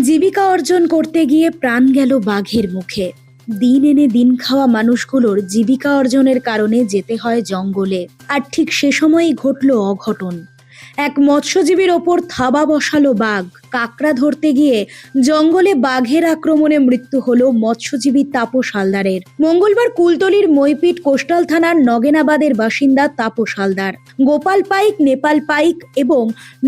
জীবিকা অর্জন করতে গিয়ে প্রাণ গেল বাঘের মুখে। দিন এনে দিন খাওয়া মানুষগুলোর জীবিকা অর্জনের কারণে যেতে হয় জঙ্গলে। আর ঠিক সে সময়ই ঘটল অঘটন। এক মৎস্যজীবীর ওপর থাবা বসালো বাঘ। কাঁকড়া ধরতে গিয়ে জঙ্গলে বাঘের আক্রমণে মৃত্যু হলো মৎস্যজীবী তাপস হালদারের। মঙ্গলবার কুলতলির মইপিট কোস্টাল থানার নগেনাবাদের বাসিন্দা তাপস হালদার গোপাল পাইক, নেপাল পাইক এবং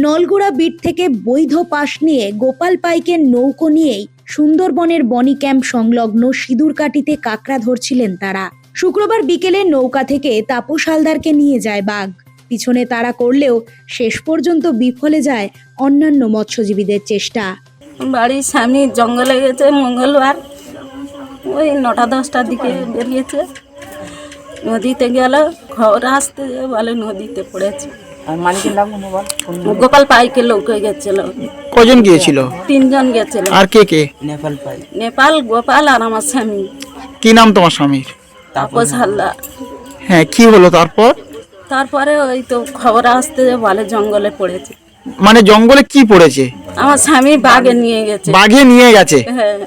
নলগোড়া বিট থেকে বৈধ পাস নিয়ে গোপাল পাইকের নৌকো নিয়েই সুন্দরবনের বনি ক্যাম্প সংলগ্ন সিঁদুরকাঠিতে কাঁকড়া ধরছিলেন তারা। শুক্রবার বিকেলে নৌকা থেকে তাপস হালদারকে নিয়ে যায় বাঘ। পিছনে তাড়া করলেও শেষ পর্যন্ত বিফলে যায় অন্যান্য মৎস্যজীবীদের চেষ্টা। বাড়ির সামনে জঙ্গলে গেছে মঙ্গলবার ওই 9টা-10টার দিকে বেরিয়েছে। নদীতে গেল, খবর আসতে বলে নদীতে পড়েছে। গোপাল পাইকের লোক গেছিল। কজন গিয়েছিল? 3 জন গেছিল। আর কে কে? নেপাল, গোপাল আর আমার স্বামী। কি নাম তোমার স্বামীর? তাপস হালদার। হ্যাঁ, কি হলো তারপর? তারপরে ওই তো খবর আসতে বলে জঙ্গলে পড়েছে। মানে জঙ্গলে কি পড়েছে? আমার স্বামী বাঘে নিয়ে গেছে। বাঘে নিয়ে গেছে? হ্যাঁ।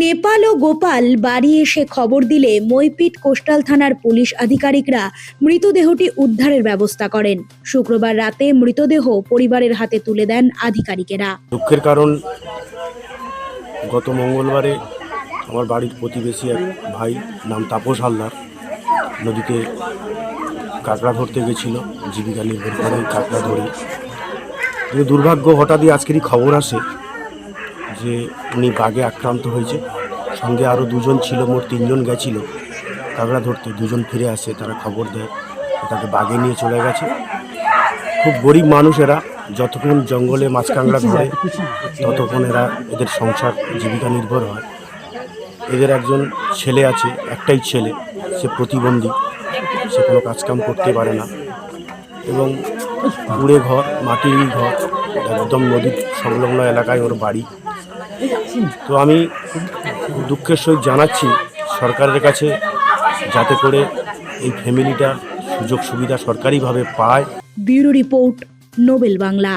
নেপাল ও গোপাল বাড়ি এসে খবর দিলে মইপিট কোস্টাল থানার পুলিশ আধিকারিকরা মৃতদেহটি উদ্ধারের ব্যবস্থা করেন। শুক্রবার রাতে মৃতদেহ পরিবারের হাতে তুলে দেন আধিকারিকেরা। দুঃখের কারণ, গত মঙ্গলবারে আমার বাড়ির প্রতিবেশী এক ভাই নাম তাপস হালদার নদীতে কাঁকড়া ধরতে গেছিল। জীবিকা নির্ভর করে কাঁকড়া ধরে, কিন্তু দুর্ভাগ্য হঠাৎই আজকেরই খবর আসে যে উনি বাঘে আক্রান্ত হয়েছে। সঙ্গে আরও 2 জন ছিল, মোট 3 জন গেছিল কাঁকড়া ধরতে। 2 জন ফিরে আসে, তারা খবর দেয় তাকে বাঘে নিয়ে চলে গেছে। খুব গরিব মানুষ এরা, যতক্ষণ জঙ্গলে মাছ কাঁকড়া ধরে ততক্ষণ এদের সংসার জীবিকা নির্ভর হয়। এদের একজন ছেলে আছে, একটাই ছেলে, সে প্রতিবন্ধী, সে কোনো কাজকাম করতে পারে না এবং কুড়ে ঘর, মাটির ঘর, একদম নদীর সংলগ্ন এলাকায় ওর বাড়ি। তো আমি দুঃখের সহিত জানাচ্ছি সরকারের কাছে, যাতে করে এই ফ্যামিলিটা সুযোগ সুবিধা সরকারিভাবে পায়। Bureau report, Nobel Bangla.